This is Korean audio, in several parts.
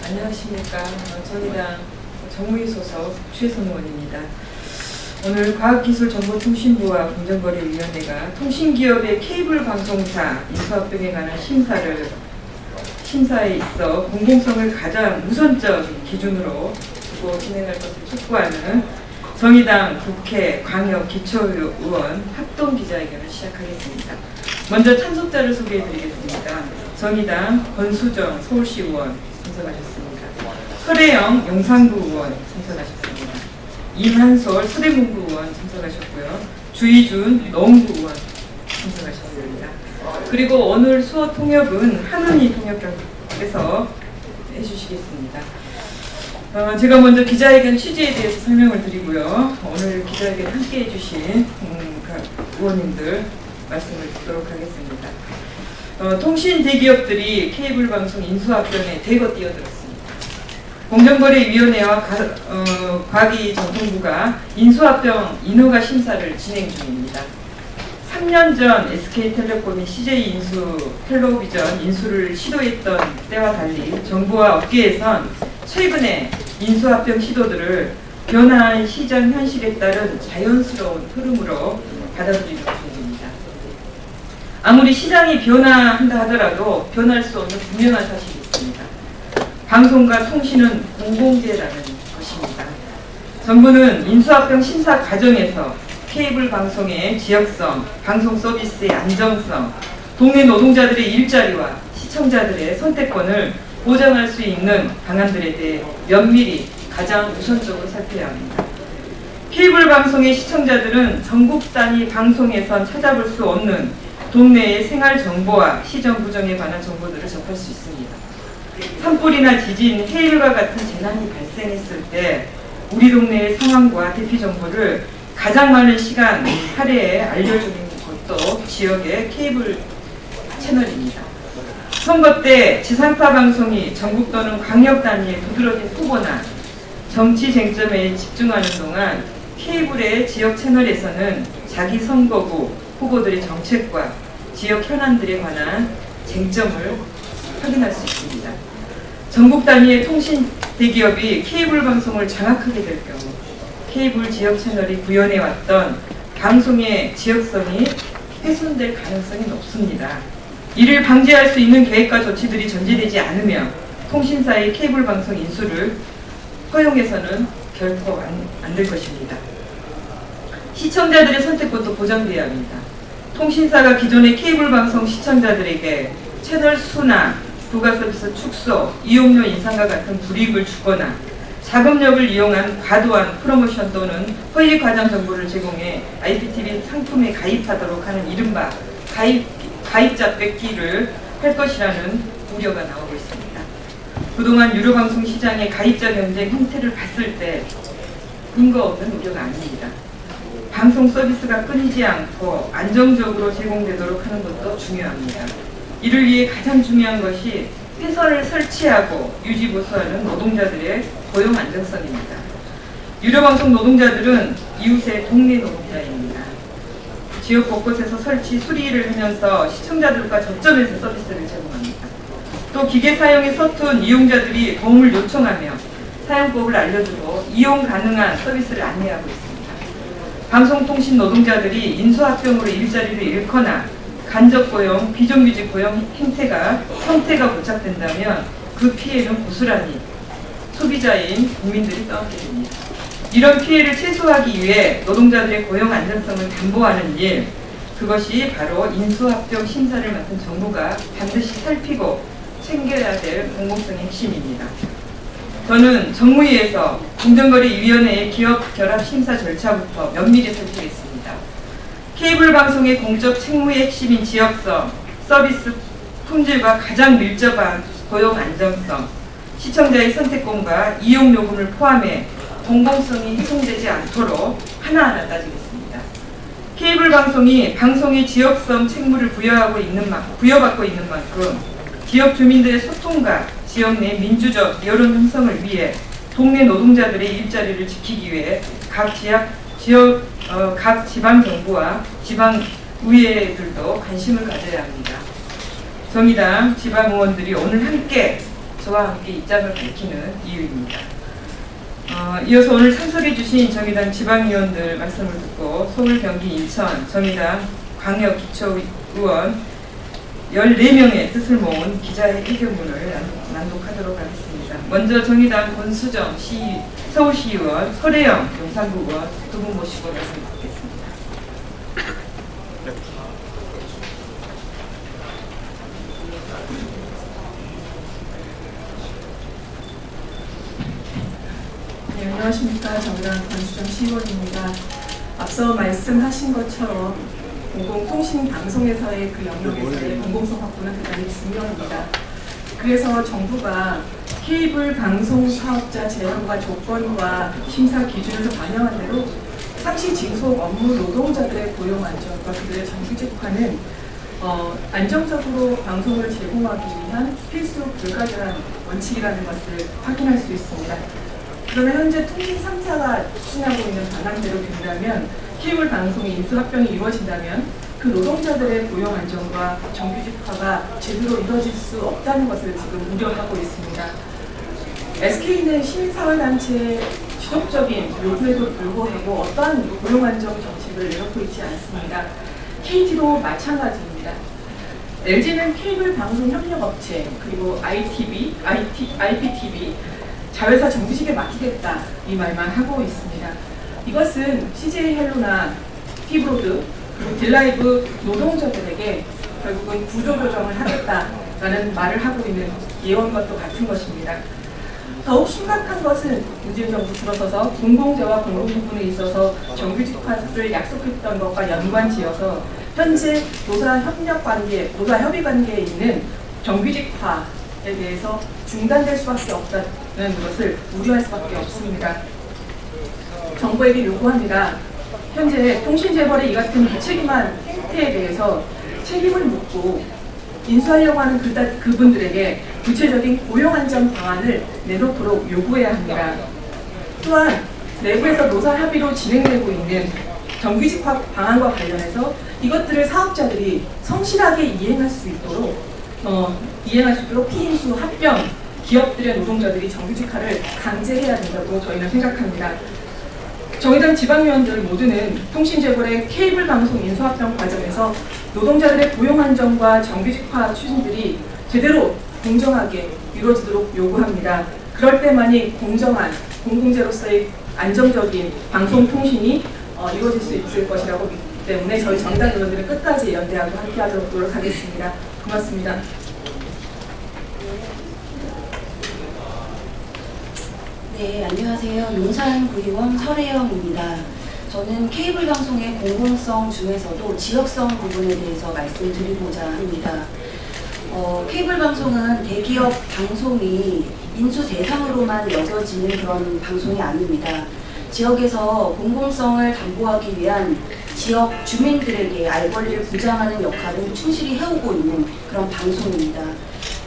안녕하십니까. 정의당 정무위 소속 최선 의원입니다. 오늘 과학기술정보통신부와 공정거래위원회가 통신기업의 케이블 방송사 인수합병에 관한 심사에 있어 공공성을 가장 우선적 기준으로 두고 진행할 것을 촉구하는 정의당 국회 광역 기초의원 합동기자회견을 시작하겠습니다. 먼저 참석자를 소개해드리겠습니다. 정의당 권수정 서울시 의원 참석하셨습니다. 설혜영 용산구 의원 참석하셨습니다. 임한솔 서대문구 의원 참석하셨고요. 주희준 노원구 의원 참석하셨습니다. 그리고 오늘 수어 통역은 한은희 통역장께서 해주시겠습니다. 제가 먼저 기자회견 취지에 대해서 설명을 드리고요. 오늘 기자회견 함께 해주신 각 의원님들 말씀을 듣도록 하겠습니다. 통신 대기업들이 케이블 방송 인수합병에 대거 뛰어들었습니다. 공정거래위원회와 과기정통부가 인수합병 인허가 심사를 진행 중입니다. 3년 전 SK텔레콤이 CJ 인수, 텔레비전 인수를 시도했던 때와 달리 정부와 업계에선 최근에 인수합병 시도들을 변화한 시장 현실에 따른 자연스러운 흐름으로 받아들이고 있습니다. 아무리 시장이 변화한다 하더라도 변할 수 없는 분명한 사실이 있습니다. 방송과 통신은 공공재라는 것입니다. 정부는 인수합병 심사 과정에서 케이블 방송의 지역성, 방송 서비스의 안정성, 동네 노동자들의 일자리와 시청자들의 선택권을 보장할 수 있는 방안들에 대해 면밀히 가장 우선적으로 살펴야 합니다. 케이블 방송의 시청자들은 전국 단위 방송에선 찾아볼 수 없는 동네의 생활 정보와 시정 구정에 관한 정보들을 접할 수 있습니다. 산불이나 지진, 해일과 같은 재난이 발생했을 때 우리 동네의 상황과 대피 정보를 가장 많은 시간 할애에 알려주는 것도 지역의 케이블 채널입니다. 선거 때 지상파 방송이 전국 또는 광역 단위의 두드러진 후보나 정치 쟁점에 집중하는 동안 케이블의 지역 채널에서는 자기 선거구 후보들의 정책과 지역 현안들에 관한 쟁점을 확인할 수 있습니다. 전국 단위의 통신 대기업이 케이블 방송을 장악하게 될 경우 케이블 지역 채널이 구현해왔던 방송의 지역성이 훼손될 가능성이 높습니다. 이를 방지할 수 있는 계획과 조치들이 전제되지 않으면 통신사의 케이블 방송 인수를 허용해서는 결코 안 될 것입니다. 시청자들의 선택권도 보장돼야 합니다. 통신사가 기존의 케이블 방송 시청자들에게 채널 수나 부가 서비스 축소, 이용료 인상과 같은 불이익을 주거나 자금력을 이용한 과도한 프로모션 또는 허위 과장 정보를 제공해 IPTV 상품에 가입하도록 하는 이른바 가입자 뺏기를 할 것이라는 우려가 나오고 있습니다. 그동안 유료방송 시장의 가입자 경쟁 형태를 봤을 때 근거 없는 우려가 아닙니다. 방송 서비스가 끊이지 않고 안정적으로 제공되도록 하는 것도 중요합니다. 이를 위해 가장 중요한 것이 회선을 설치하고 유지 보수하는 노동자들의 고용 안정성입니다. 유료방송 노동자들은 이웃의 동네 노동자입니다. 지역 곳곳에서 설치, 수리를 하면서 시청자들과 접점해서 서비스를 제공합니다. 또 기계 사용에 서툰 이용자들이 도움을 요청하며 사용법을 알려주고 이용 가능한 서비스를 안내하고 있습니다. 방송통신 노동자들이 인수합병으로 일자리를 잃거나 간접고용, 비정규직 고용 형태가 고착된다면 그 피해는 고스란히 소비자인 국민들이 떠안게 됩니다. 이런 피해를 최소화하기 위해 노동자들의 고용 안정성을 담보하는 일, 그것이 바로 인수합병 심사를 맡은 정부가 반드시 살피고 챙겨야 될 공공성의 핵심입니다. 저는 정무위에서 공정거래위원회의 기업 결합 심사 절차부터 면밀히 살피겠습니다. 케이블 방송의 공적 책무의 핵심인 지역성, 서비스 품질과 가장 밀접한 고용 안정성, 시청자의 선택권과 이용 요금을 포함해 공공성이 훼손되지 않도록 하나하나 따지겠습니다. 케이블 방송이 방송의 지역성 책무를 부여받고 있는 만큼 지역 주민들의 소통과 지역 내 민주적 여론 형성을 위해 동네 노동자들의 일자리를 지키기 위해 각 지방정부와 지방의회들도 관심을 가져야 합니다. 정의당 지방의원들이 오늘 함께 저와 함께 입장을 밝히는 이유입니다. 이어서 오늘 참석해 주신 정의당 지방위원들 말씀을 듣고 서울, 경기, 인천 정의당 광역기초의원 14명의 뜻을 모은 기자의 의견문을 낭독하도록 하겠습니다. 먼저 정의당 권수정 서울시의원, 설혜영 용산구 의원 두 분 모시고 말씀 듣겠습니다. 네, 안녕하십니까. 정의당 권수정 시의원입니다. 앞서 말씀하신 것처럼 공공통신방송에서의 그 영역에서의 공공성 확보는 대단히 중요합니다. 그래서 정부가 케이블 방송 사업자 제한과 조건과 심사 기준에서 반영한 대로 상시 징속 업무 노동자들의 고용 안전과 그들의 정규직화는 안정적으로 방송을 제공하기 위한 필수 불가결한 원칙이라는 것을 확인할 수 있습니다. 그러나 현재 통신 3사가 추진하고 있는 방안대로 된다면 케이블 방송의 인수합병이 이루어진다면 그 노동자들의 고용 안정과 정규직화가 제대로 이루어질 수 없다는 것을 지금 우려하고 있습니다. SK는 시민사회단체의 지속적인 요구에도 불구하고 어떠한 고용 안정 정책을 내놓고 있지 않습니다. KT도 마찬가지입니다. LG는 케이블 방송 협력업체 그리고 IPTV 자회사 정규직에 맡기겠다 이 말만 하고 있습니다. 이것은 CJ 헬로나 T브로드 그리고 딜라이브 노동자들에게 결국은 구조조정을 하겠다라는 말을 하고 있는 예언과도 같은 것입니다. 더욱 심각한 것은 문재인 정부 들어서서 공공재와 공공부문에 있어서 정규직화를 약속했던 것과 연관지어서 현재 노사협의관계에 있는 정규직화에 대해서 중단될 수밖에 없다는 것을 우려할 수밖에 없습니다. 정부에게 요구합니다. 현재 통신재벌의 이 같은 무책임한 행태에 대해서 책임을 묻고 인수하려고 하는 그분들에게 구체적인 고용안전 방안을 내놓도록 요구해야 합니다. 또한 내부에서 노사 합의로 진행되고 있는 정규직화 방안과 관련해서 이것들을 사업자들이 성실하게 이행할 수 있도록 피임수 합병 기업들의 노동자들이 정규직화를 강제해야 된다고 저희는 생각합니다. 정의당 지방위원들 모두는 통신재벌의 케이블 방송 인수합병 과정에서 노동자들의 고용 안정과 정규직화 추진들이 제대로 공정하게 이루어지도록 요구합니다. 그럴 때만이 공정한 공공재로서의 안정적인 방송 통신이 이루어질 수 있을 것이라고 믿기 때문에 저희 정의당 의원들은 끝까지 연대하고 함께하도록 노력하겠습니다. 고맙습니다. 네, 안녕하세요. 용산구의원 설혜영입니다. 저는 케이블 방송의 공공성 중에서도 지역성 부분에 대해서 말씀드리고자 합니다. 케이블 방송은 대기업 방송이 인수 대상으로만 여겨지는 그런 방송이 아닙니다. 지역에서 공공성을 담보하기 위한 지역 주민들에게 알 권리를 보장하는 역할을 충실히 해오고 있는 그런 방송입니다.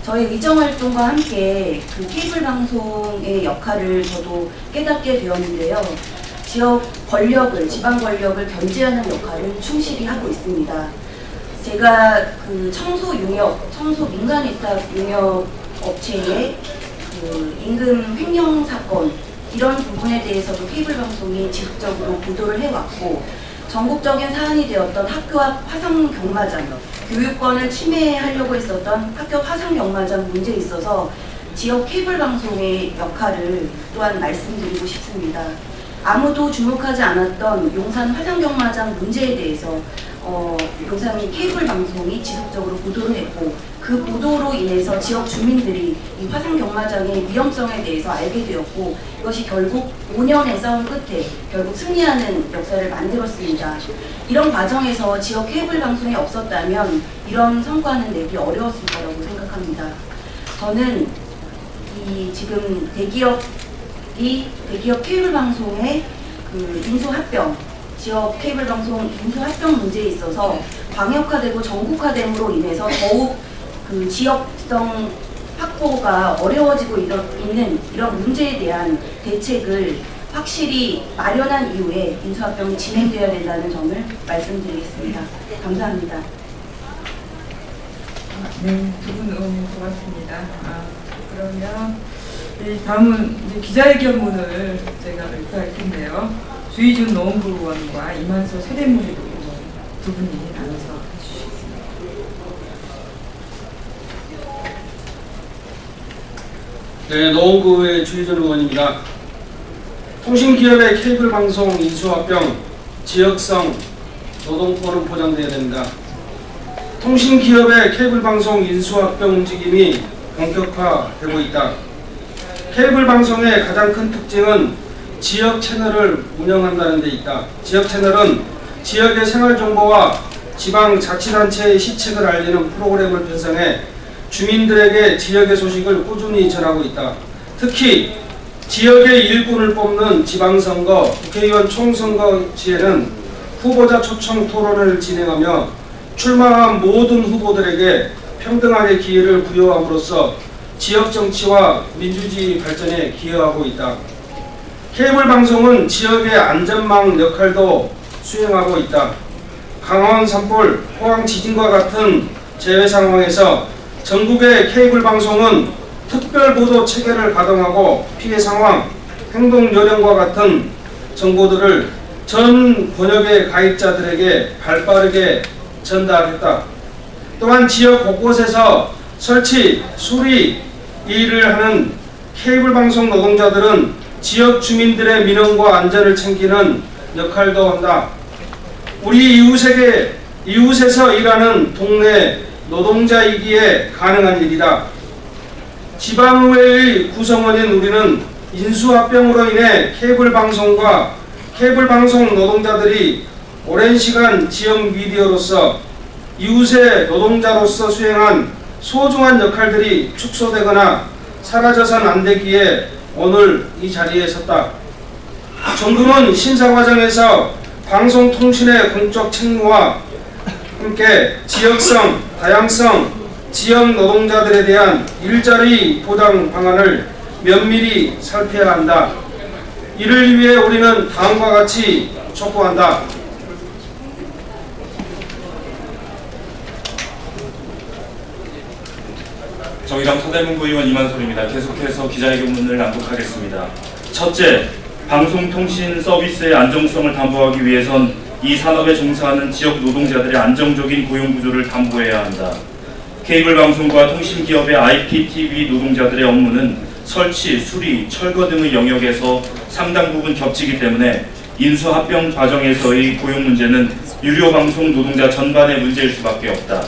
저희 의정활동과 함께 그 케이블 방송의 역할을 저도 깨닫게 되었는데요. 지역 권력을, 지방 권력을 견제하는 역할을 충실히 하고 있습니다. 제가 그 청소 민간 위탁 용역 업체의 그 임금 횡령 사건 이런 부분에 대해서도 케이블 방송이 지속적으로 보도를 해왔고, 전국적인 사안이 되었던 학교 앞 화상 경마장, 교육권을 침해하려고 했었던 학교 화상 경마장 문제에 있어서 지역 케이블 방송의 역할을 또한 말씀드리고 싶습니다. 아무도 주목하지 않았던 용산 화상 경마장 문제에 대해서 용산 케이블 방송이 지속적으로 보도를 했고, 그 보도로 인해서 지역 주민들이 이 화상 경마장의 위험성에 대해서 알게 되었고, 이것이 결국 5년의 싸움 끝에 결국 승리하는 역사를 만들었습니다. 이런 과정에서 지역 케이블 방송이 없었다면 이런 성과는 내기 어려웠을 거라고 생각합니다. 저는 이 지금 대기업 케이블 방송의 그 인수합병, 지역 케이블 방송 인수합병 문제에 있어서 광역화되고 전국화됨으로 인해서 더욱 그 지역성 확보가 어려워지고 있는 이런 문제에 대한 대책을 확실히 마련한 이후에 인수합병이 진행되어야 된다는 점을 말씀드리겠습니다. 감사합니다. 네, 두 분 의원님 고맙습니다. 그러면 다음은 이제 기자회견문을 제가 발표할 텐데요. 주희준 노원구 의원과 이만소 세대문의 의원 두 분이 나눠서 해주시겠습니다. 네, 노원구의 주희준 의원입니다. 통신기업의 케이블방송 인수합병, 지역성, 노동권은 보장되어야 됩니다. 통신기업의 케이블방송 인수합병 움직임이 본격화되고 있다. 케이블방송의 가장 큰 특징은 지역 채널을 운영한다는 데 있다. 지역 채널은 지역의 생활정보와 지방자치단체의 시책을 알리는 프로그램을 편성해 주민들에게 지역의 소식을 꾸준히 전하고 있다. 특히 지역의 일꾼을 뽑는 지방선거, 국회의원 총선거 시에는 후보자 초청 토론을 진행하며 출마한 모든 후보들에게 평등하게 기회를 부여함으로써 지역 정치와 민주주의 발전에 기여하고 있다. 케이블 방송은 지역의 안전망 역할도 수행하고 있다. 강원 산불, 포항 지진과 같은 재해 상황에서 전국의 케이블 방송은 특별 보도 체계를 가동하고 피해 상황, 행동 요령과 같은 정보들을 전 권역의 가입자들에게 발빠르게 전달했다. 또한 지역 곳곳에서 설치, 수리 일을 하는 케이블 방송 노동자들은 지역 주민들의 민원과 안전을 챙기는 역할도 한다. 우리 이웃에서 일하는 동네 노동자이기에 가능한 일이다. 지방의회의 구성원인 우리는 인수합병으로 인해 케이블 방송과 케이블 방송 노동자들이 오랜 시간 지역 미디어로서 이웃의 노동자로서 수행한 소중한 역할들이 축소되거나 사라져선 안 되기에 오늘 이 자리에 섰다. 정부는 심사 과정에서 방송통신의 공적 책무와 함께 지역성, 다양성, 지역 노동자들에 대한 일자리 보장 방안을 면밀히 살펴야 한다. 이를 위해 우리는 다음과 같이 촉구한다. 정의당 서대문구 의원 이만솔입니다. 계속해서 기자회견문을 낭독하겠습니다. 첫째, 방송통신 서비스의 안정성을 담보하기 위해선 이 산업에 종사하는 지역 노동자들의 안정적인 고용구조를 담보해야 한다. 케이블 방송과 통신기업의 IPTV 노동자들의 업무는 설치, 수리, 철거 등의 영역에서 상당 부분 겹치기 때문에 인수합병 과정에서의 고용 문제는 유료방송 노동자 전반의 문제일 수밖에 없다.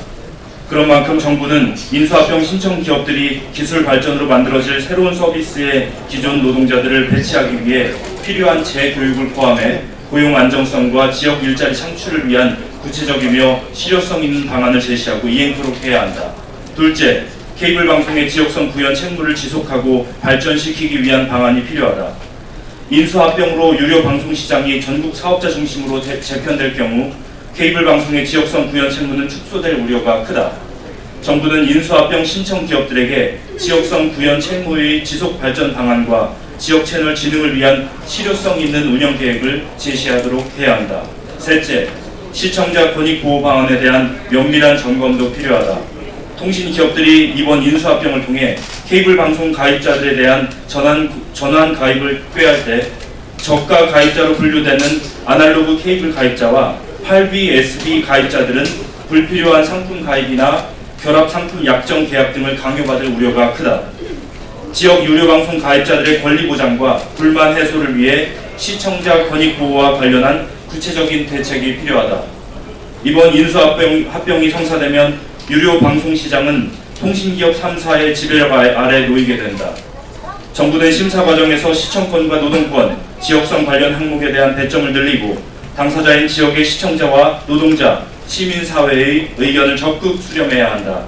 그런 만큼 정부는 인수합병 신청 기업들이 기술 발전으로 만들어질 새로운 서비스의 기존 노동자들을 배치하기 위해 필요한 재교육을 포함해 고용 안정성과 지역 일자리 창출을 위한 구체적이며 실효성 있는 방안을 제시하고 이행토록 해야 한다. 둘째, 케이블 방송의 지역성 구현 책무를 지속하고 발전시키기 위한 방안이 필요하다. 인수합병으로 유료 방송 시장이 전국 사업자 중심으로 재편될 경우 케이블 방송의 지역성 구현 책무는 축소될 우려가 크다. 정부는 인수합병 신청 기업들에게 지역성 구현 책무의 지속 발전 방안과 지역 채널 진흥을 위한 실효성 있는 운영 계획을 제시하도록 해야 한다. 셋째, 시청자 권익 보호 방안에 대한 면밀한 점검도 필요하다. 통신 기업들이 이번 인수합병을 통해 케이블 방송 가입자들에 대한 전환 가입을 꾀할 때 저가 가입자로 분류되는 아날로그 케이블 가입자와 8B, SB 가입자들은 불필요한 상품 가입이나 결합 상품 약정 계약 등을 강요받을 우려가 크다. 지역 유료방송 가입자들의 권리 보장과 불만 해소를 위해 시청자 권익 보호와 관련한 구체적인 대책이 필요하다. 이번 인수합병이 성사되면 유료 방송 시장은 통신기업 3사의 지배력 아래 놓이게 된다. 정부는 심사 과정에서 시청권과 노동권, 지역성 관련 항목에 대한 배점을 늘리고 당사자인 지역의 시청자와 노동자, 시민사회의 의견을 적극 수렴해야 한다.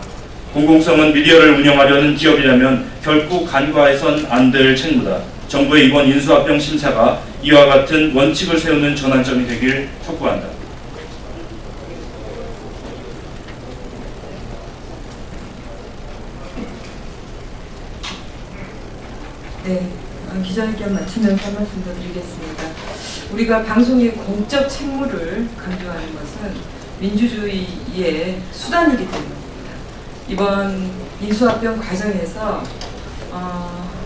공공성은 미디어를 운영하려는 기업이라면 결코 간과해선 안 될 책무다. 정부의 이번 인수합병 심사가 이와 같은 원칙을 세우는 전환점이 되길 촉구한다. 네, 기자회견 마치면서 한 말씀 더 드리겠습니다. 우리가 방송의 공적 책무를 강조하는 것은 민주주의의 수단이기 때문입니다. 이번 인수합병 과정에서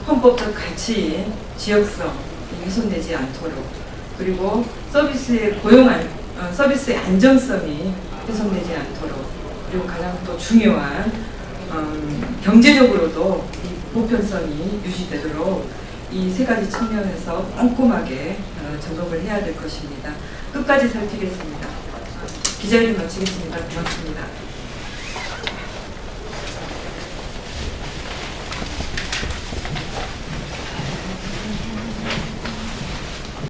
헌법적 가치인 지역성이 훼손되지 않도록, 그리고 서비스의 서비스의 안정성이 훼손되지 않도록, 그리고 가장 또 중요한 경제적으로도 이 보편성이 유지되도록 이 세 가지 측면에서 꼼꼼하게 점검을 해야 될 것입니다. 끝까지 살피겠습니다. 기자회견 마치겠습니다. 고맙습니다.